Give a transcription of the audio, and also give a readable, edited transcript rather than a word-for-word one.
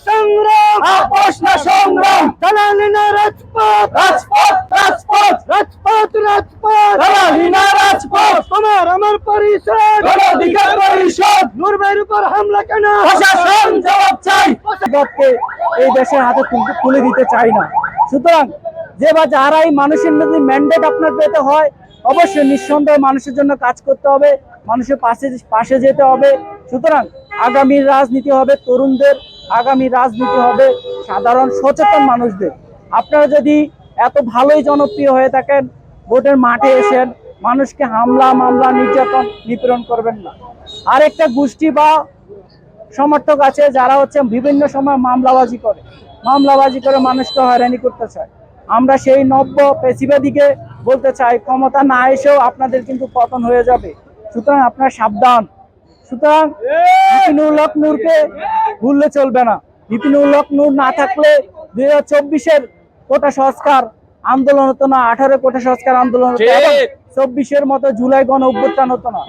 সংগ্রাম, আপোষ না সংগ্রাম, দালালি না রাজপথ, রাজপথ রাজপথ, রাজপথ রাজপথ, দালালি না রাজপথ, তোমার আমার পরিষদ, অধিকার পরিষদ, নূর ভাইয়ের উপর হামলা কেন, প্রশাসন জবাব চাই। এই দেশের হাতে তুলে দিতে চাই না। সুতরাং যে বা যারাই মানুষের যদি ম্যান্ডেট আপনার পেতে হয়, অবশ্যই নিঃসন্দেহে মানুষের জন্য কাজ করতে হবে, মানুষের পাশে যেতে হবে। সুতরাং আগামী রাজনীতি হবে তরুণদের, আগামী রাজনীতি হবে সাধারণ সচেতন মানুষদের। আপনারা যদি এত ভালোই জনপ্রিয় হয়ে থাকেন, ভোটের মাঠে এসেন, মানুষকে হামলা মামলা নির্যাতন নিপীড়ন করবেন না। আর একটা গোষ্ঠী বা সমর্থক আছে যারা বিভিন্ন সময় মামলাবাজি করে মানুষকে হয়রানি করতে চায়। আমরা সেই নব্য পেশিবাদীকে বলতে চাই, ক্ষমতা না এসেও আপনাদের কিন্তু পতন হয়ে যাবে। সুতরাং আপনারা সাবধান। সুতরাং বিপিনুল হক নূরকে ভুললে চলবে না। বিপিনুল হক নূর না থাকলে 2024-এর কোটা সংস্কার আন্দোলন হতো না, 18 কোটা সংস্কার আন্দোলন হতো, 24-এর মতো জুলাই গণ অভ্যুত্থান হতো না।